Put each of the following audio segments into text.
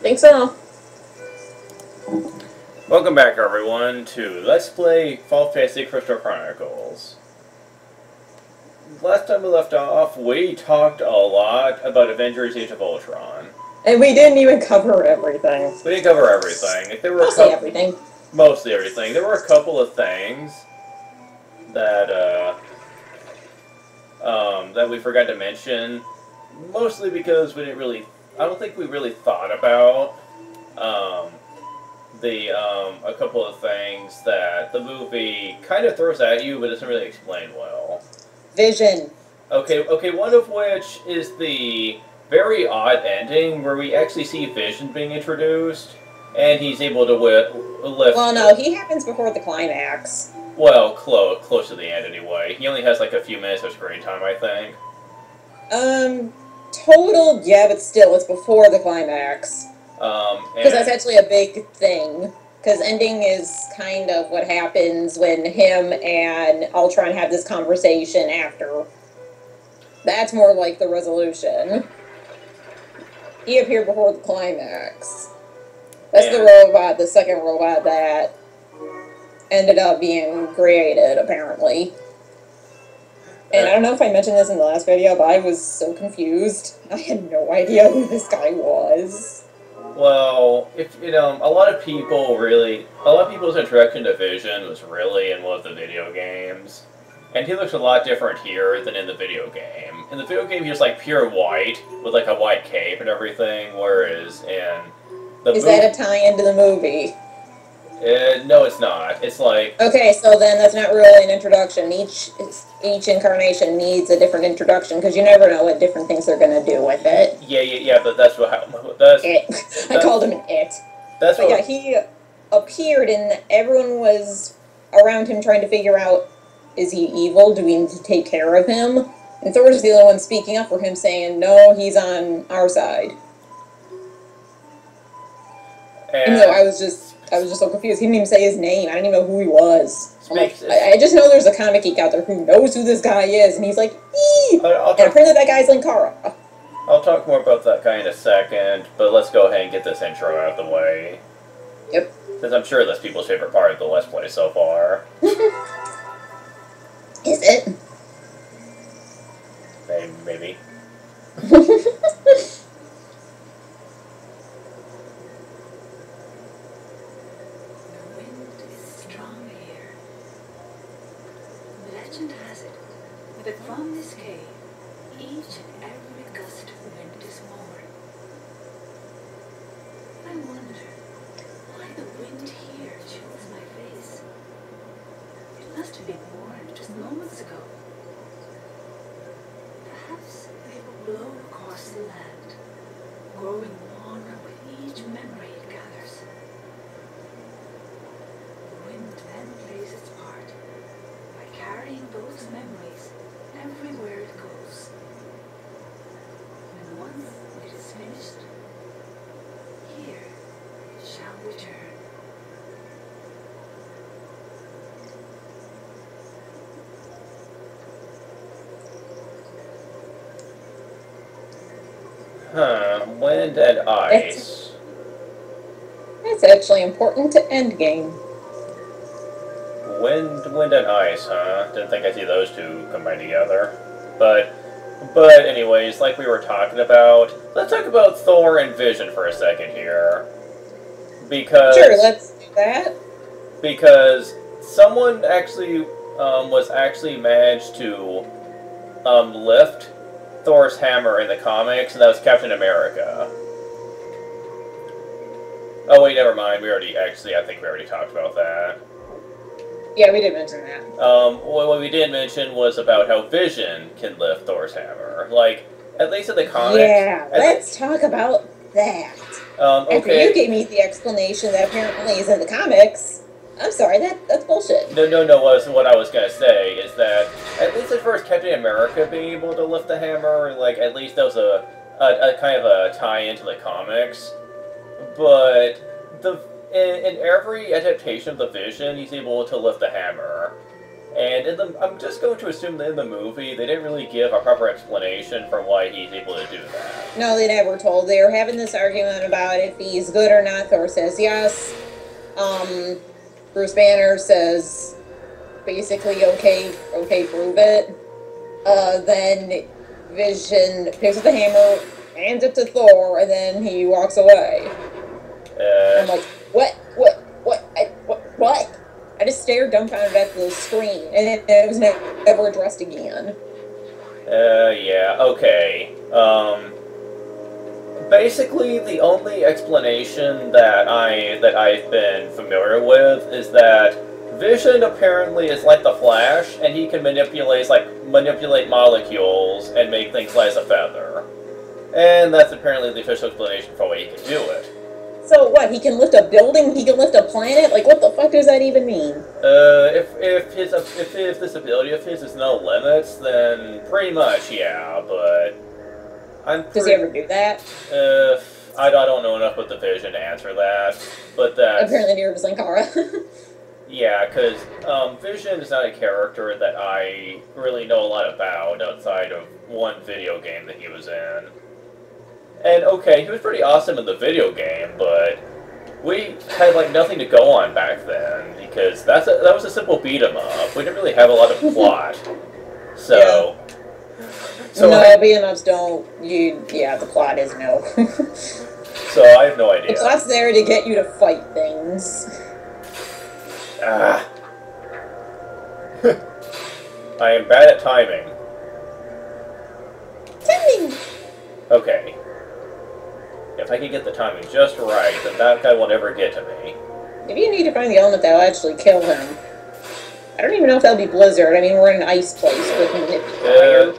Think so. Welcome back, everyone, to Let's Play Final Fantasy Crystal Chronicles. Last time we left off, we talked a lot about Avengers Age of Ultron. And we didn't even cover everything. We didn't cover everything. There were Mostly everything. Mostly everything. There were a couple of things that, that we forgot to mention. Mostly because we didn't really... I don't think we really thought about, a couple of things that the movie kind of throws at you, but doesn't really explain well. Vision. Okay, one of which is the very odd ending where we actually see Vision being introduced, and he's able to lift... Well, no, he happens before the climax. Well, close to the end anyway. He only has like a few minutes of screen time, I think. Total, yeah, but still, it's before the climax. Because that's actually a big thing. Because ending is kind of what happens when him and Ultron have this conversation after. That's more like the resolution. He appeared before the climax. That's the robot, the second robot that ended up being created, apparently. And I don't know if I mentioned this in the last video, but I was so confused. I had no idea who this guy was. Well, a lot of people's introduction to Vision was really in one of the video games. And he looks a lot different here than in the video game. In the video game, he's like pure white, with like a white cape and everything, whereas in the Is that a tie into the movie? No, it's not. It's like... Okay, so then that's not really an introduction. Each incarnation needs a different introduction, because you never know what different things they're going to do with it. Yeah, but that's what... I called him an it. But yeah, he appeared, and everyone was around him trying to figure out, is he evil? Do we need to take care of him? And Thor was the only one speaking up for him, saying, no, he's on our side. And so I was just so confused. He didn't even say his name. I didn't even know who he was. I just know there's a comic geek out there who knows who this guy is, and he's like, eee! And apparently that guy's Linkara. I'll talk more about that guy in a second, but let's go ahead and get this intro out of the way. Yep. Because I'm sure that's people's favorite part of the Let's Play so far. Is it? Maybe. Legend has it that from this cave, each and every gust of wind is born. I wonder why the wind here chills my face. It must have been born just moments ago. Perhaps they will blow across the land, growing warmer with each memory it gathers. The wind then plays its part, carrying those memories everywhere it goes. And once it is finished, here it shall return. Wind and ice. That's actually important to Endgame. Wind and ice, huh? Didn't think I'd see those two combined together. But anyways, like we were talking about, let's talk about Thor and Vision for a second here. Because... Sure, let's do that. Because someone actually, was actually managed to, lift Thor's hammer in the comics, and that was Captain America. Oh wait, never mind, I think we already talked about that. Yeah, we did mention that. What we did mention was about how Vision can lift Thor's hammer. Like, at least in the comics... Yeah, let's talk about that. Okay. After you gave me the explanation that apparently is in the comics, I'm sorry, that's bullshit. No, what I was gonna say is that, at least at first, Captain America being able to lift the hammer, like, at least that was a kind of a tie-in to the comics. But, in every adaptation of the Vision, he's able to lift the hammer. And I'm just going to assume that in the movie, they didn't really give a proper explanation for why he's able to do that. No, they never told. They were having this argument about if he's good or not. Thor says yes. Bruce Banner says basically okay, prove it. Then Vision picks up the hammer, hands it to Thor, and then he walks away. I'm like, what? I just stared dumbfounded at the screen, and it was never addressed again. Yeah, okay. Basically, the only explanation that I've been familiar with is that Vision apparently is like the Flash, and he can manipulate molecules and make things fly as a feather. And that's apparently the official explanation for why he can do it. So what? He can lift a building? He can lift a planet? Like, what the fuck does that even mean? If this ability of his is no limits, then pretty much, yeah. But does he ever do that? I don't know enough about the Vision to answer that. But that apparently neither does Linkara. Yeah, because Vision is not a character that I really know a lot about outside of one video game that he was in. And okay, he was pretty awesome in the video game, but we had like nothing to go on back then because that was a simple beat 'em up. We didn't really have a lot of plot. So, yeah. No, beat 'em ups don't. Yeah, the plot is no. So I have no idea. The plot's there to get you to fight things. Ah. I am bad at timing. Timing! Okay. If I can get the timing just right, then that guy will never get to me. Maybe you need to find the element that will actually kill him. I don't even know if that'll be Blizzard. I mean, we're in an ice place with fire.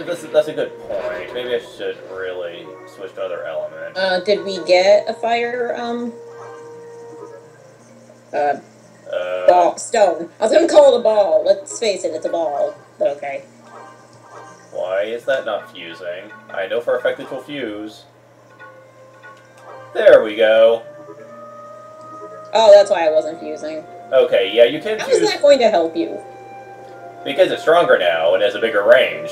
That's a good point. Maybe I should really switch to another element. Did we get a fire, ball, stone. I was gonna call it a ball. Let's face it, it's a ball. But okay. Why is that not fusing? I know for a fact it will fuse. There we go. Oh, that's why I wasn't fusing. Okay, yeah, you can fuse. How is that going to help you? Because it's stronger now and has a bigger range.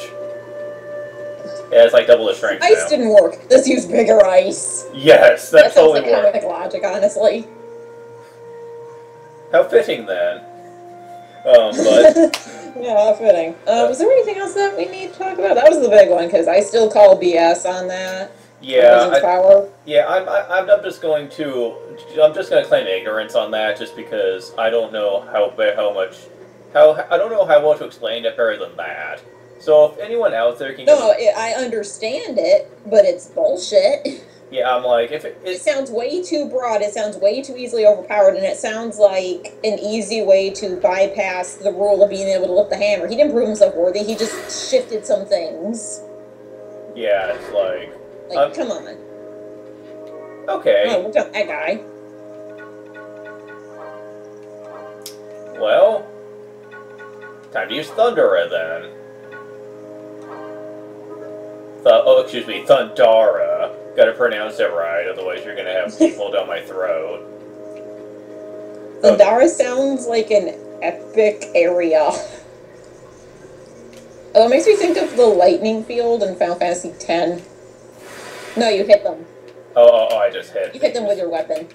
It has like double the strength Ice now. didn't work. Let's use bigger ice. Yes, that totally sounds like worked. comic logic, honestly. How fitting then. But yeah, fitting. Was there anything else that we need to talk about? That was the big one because I still call BS on that. yeah, power. yeah, I'm just going to claim ignorance on that just because I don't know I don't know how well to explain it better than that. So if anyone out there can No, I understand it, but it's bullshit. Yeah, I'm like, if it sounds way too broad, it sounds way too easily overpowered, and it sounds like an easy way to bypass the rule of being able to lift the hammer. He didn't prove himself worthy, he just shifted some things. Yeah, it's like... come on. Okay. Oh, look at that guy. Well, time to use Thundera then. Excuse me, Thundara. Gotta pronounce it right, otherwise you're gonna have people down my throat. Thundara sounds like an epic area. Oh, it makes me think of the lightning field in Final Fantasy X. No, you hit them. Oh, I just hit. You hit them with your weapon.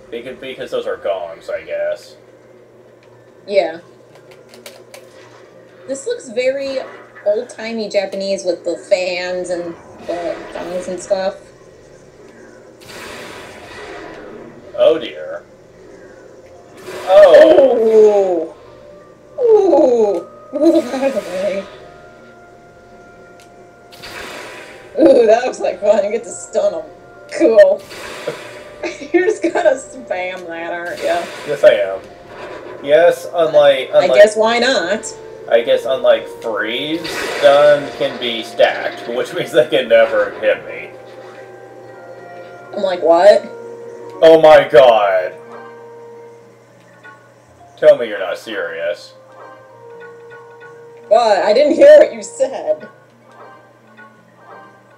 Because those are gongs, I guess. Yeah. This looks very old-timey Japanese with the fans and the gongs and stuff. Oh dear. Oh! Ooh! Ooh! Ooh, out of the way. Ooh, that looks like fun. You get to stun them. Cool. You're just gonna spam that, aren't you? Yes, I am. Yes, unlike I guess why not? I guess unlike freeze, stun can be stacked, which means they can never hit me. I'm like, what? Oh my god. Tell me you're not serious. What? I didn't hear what you said.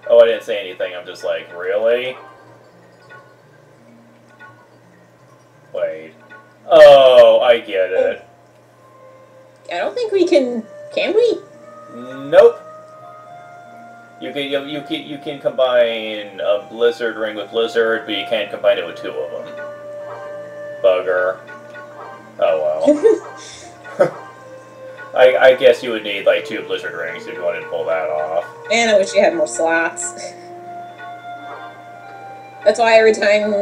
Oh, I didn't say anything. I'm just like, really? Wait. Oh, I get it. I don't think we can we? Nope. You can combine a Blizzard ring with Blizzard, but you can't combine it with two of them. Bugger. Oh well. I guess you would need like 2 Blizzard rings if you wanted to pull that off. Man, I wish you had more slots. That's why every time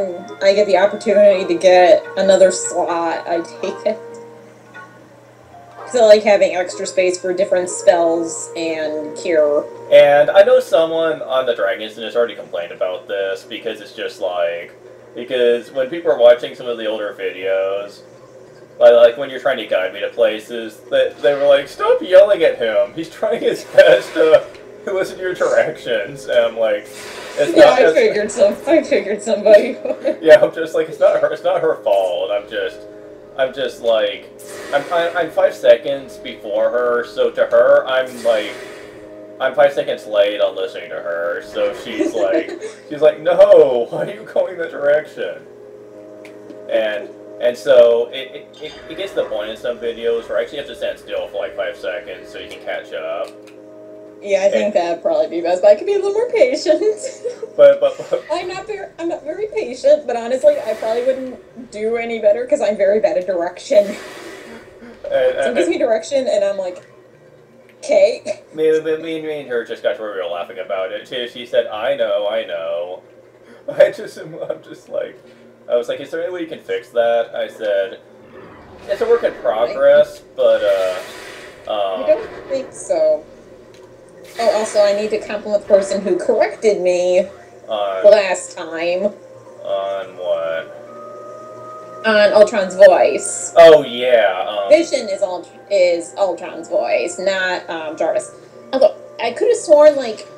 I get the opportunity to get another slot, I take it. Because I like having extra space for different spells and cure. And I know someone on the Dragons has already complained about this, because it's just like... Because when people are watching some of the older videos, like when you're trying to guide me to places, they were like, stop yelling at him, he's trying his best to listen to your directions. And I'm like... It's yeah, not, I figured somebody would. Yeah, I'm just like, it's not her fault. I'm just like, I'm 5 seconds before her, so to her, I'm 5 seconds late on listening to her, so she's like, no, why are you going that direction? And so it gets to the point in some videos where I actually have to stand still for like 5 seconds so you can catch up. Yeah, I think that'd probably be best, but I could be a little more patient. But I'm not very patient, but honestly, I probably wouldn't do any better because I'm very bad at direction. Someone gives me direction, and I'm like, okay. Me and her just got to where we were laughing about it. She said, I know. I'm just like, I was like, is there any way you can fix that? I said, it's a work in progress, but I don't think so. Oh, also, I need to compliment the person who corrected me last time. On what? On Ultron's voice. Oh, yeah. Vision is Ultron's voice, not Jarvis. Although, I could have sworn, like,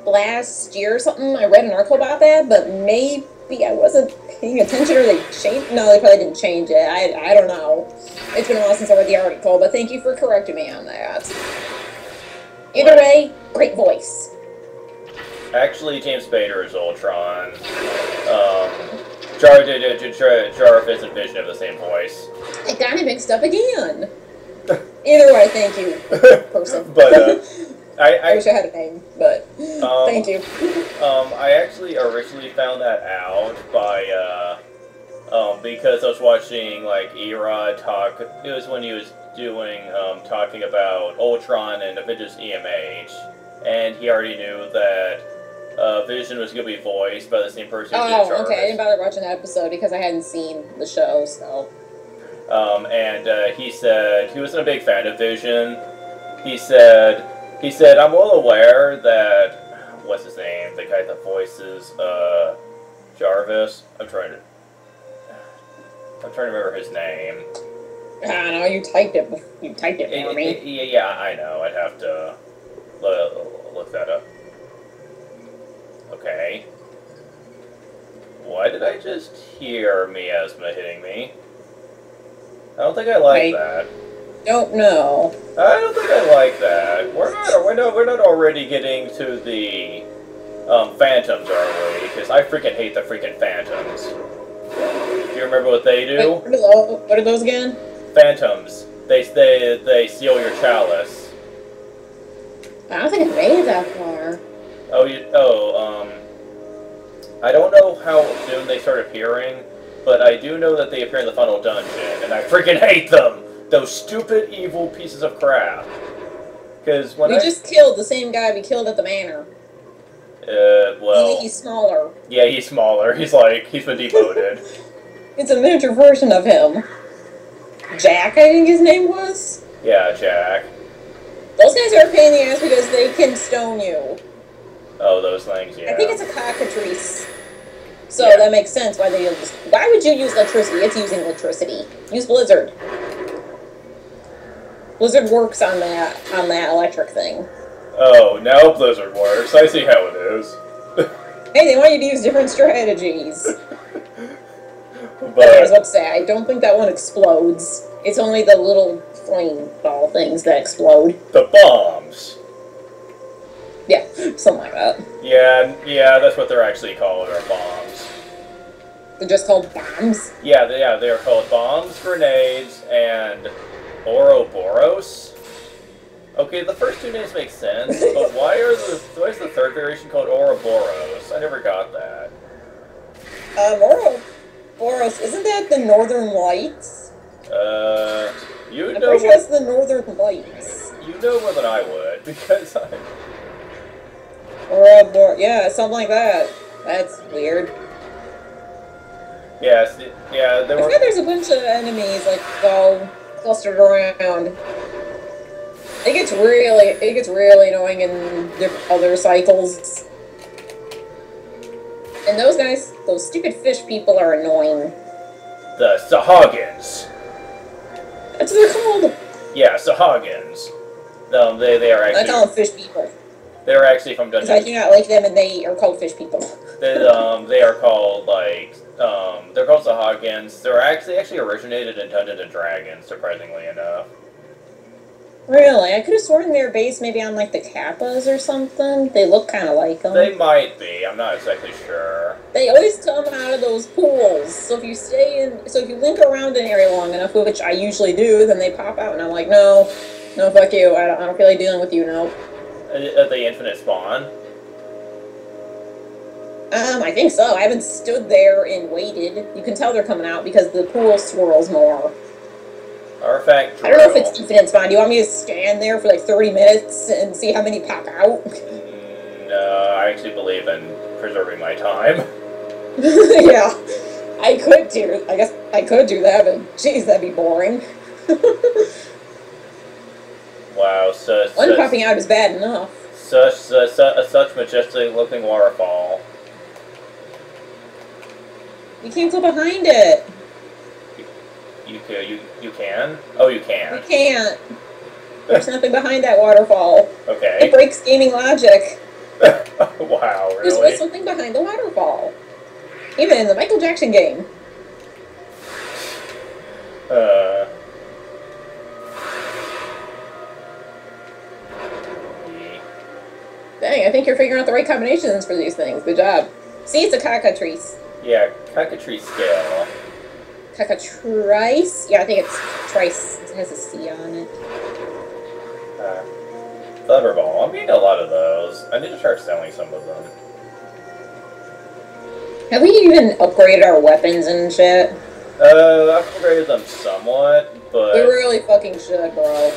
last year or something, I read an article about that, but maybe I wasn't paying attention or they changed. No, they probably didn't change it. I don't know. It's been a while since I read the article, but thank you for correcting me on that. Either way, great voice. Actually, James Spader is Ultron. Jarvis and Vision have the same voice. I got it mixed up again. Either way, thank you, person. But, I wish I had a name, but thank you. I actually originally found that out by, because I was watching, like, Erod talk. It was when he was doing, talking about Ultron and Avengers EMH, and he already knew that Vision was going to be voiced by the same person who did Jarvis. Okay, I didn't bother watching that episode because I hadn't seen the show, so... he said he wasn't a big fan of Vision. He said, I'm well aware that, what's his name, the guy that voices, Jarvis? I'm trying to remember his name. I don't know, you typed it for me. Yeah, I know, I'd have to look that up. Okay. Why did I just hear miasma hitting me? I don't think I like that. Don't know. I don't think I like that. We're not already getting to the Phantoms, are we? Because I freaking hate the freaking Phantoms. Do you remember what they do? Wait, what are those again? Phantoms. They steal your chalice. I don't think I made it that far. I don't know how soon they start appearing, but I do know that they appear in the final dungeon, and I freaking hate them! Those stupid, evil pieces of crap. Because when we just killed the same guy we killed at the manor. Well... Only he's smaller. Yeah, he's smaller. He's been demoted. It's a miniature version of him. Jack, I think his name was? Yeah, Jack. Those guys are a pain in the ass because they can stone you. Oh, those things, yeah. I think it's a cockatrice. So that makes sense why they just... Why would you use electricity? It's using electricity. Use Blizzard. Blizzard works on that electric thing. Oh, now Blizzard works. I see how it is. Hey, they want you to use different strategies. But I was about to say, I don't think that one explodes. It's only the little flame ball things that explode. The bombs. Yeah, something like that. Yeah, that's what they're actually called, are bombs. They're just called bombs? Yeah, they are called bombs, grenades, and Ouroboros. Okay, the first two names make sense, but why is the third variation called Ouroboros? I never got that. Ouroboros, isn't that the Northern Lights? You I'm know pretty sure it's the Northern Lights. You know more than I would, because I... Ouroboros, yeah, something like that. That's weird. Yes, yeah, there were... I forgot there's a bunch of enemies, like, all clustered around. It gets really annoying in other cycles. And those guys, those stupid fish people are annoying. The Sahagins. That's what they're called. Yeah, Sahagins. They are actually... I call them fish people. They're actually from Dungeons... Because I do not like them and they are called fish people. They are called, like, they're called Sahagins. They actually originated in Dungeons and Dragons, surprisingly enough. Really? I could have sworn they were based maybe on, like, the Kappas or something. They look kind of like them. They might be. I'm not exactly sure. They always come out of those pools. So if you link around an area long enough, which I usually do, then they pop out and I'm like, no, fuck you. I don't feel like dealing with you, no. Are they infinite spawn? I think so. I haven't stood there and waited. You can tell they're coming out because the pool swirls more. Artifact drill. I don't know if it's infinite spawn. Do you want me to stand there for like 30 minutes and see how many pop out? No, I actually believe in preserving my time. Yeah, I guess I could do that, but jeez, that'd be boring. Wow, One popping out is bad enough. Such majestic looking waterfall. You can't go behind it. You can? Oh, you can. You can't. There's nothing behind that waterfall. Okay. It breaks gaming logic. Wow, really? There's always something behind the waterfall. Even in the Michael Jackson game. Dang, I think you're figuring out the right combinations for these things. Good job. See, it's a cockatrice. Yeah, cockatrice scale. Cockatrice? Yeah, I think it's trice. It has a C on it. Thunderball. I'm getting a lot of those. I need to start selling some of them. Have we even upgraded our weapons and shit? I've upgraded them somewhat, but... We really fucking should, bro.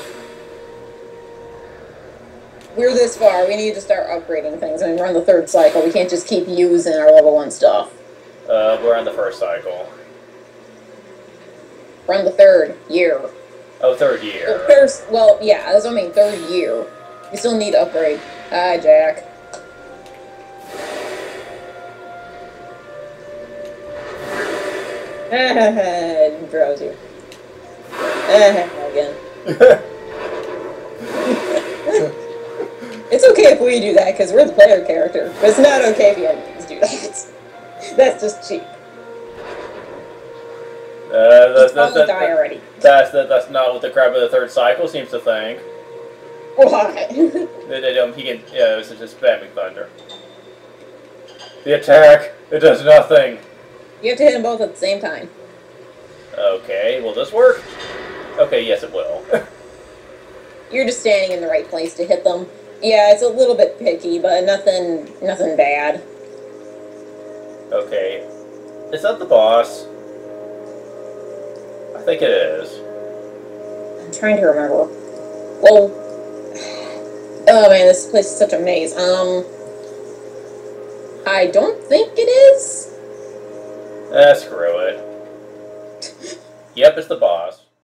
We're this far. We need to start upgrading things. I mean, we're on the third cycle. We can't just keep using our level 1 stuff. We're on the first cycle. We're on the third year. Oh, third year. Well, yeah, that's what I mean, third year. We still need to upgrade. Hi, Jack. Drowsy. Again. It's okay if we do that, because we're the player character. But it's not okay if you enemies do that. That's just cheap. Die already. That's not what the crab of the third cycle seems to think. Why? He can, yeah, it's just spamming thunder. The attack, it does nothing. You have to hit them both at the same time. Okay, will this work? Okay, yes it will. You're just standing in the right place to hit them. Yeah, it's a little bit picky, but nothing bad. Okay. Is that the boss? I think it is. I'm trying to remember. Well, oh man, this place is such a maze. I don't think it is. Screw it. Yep, it's the boss.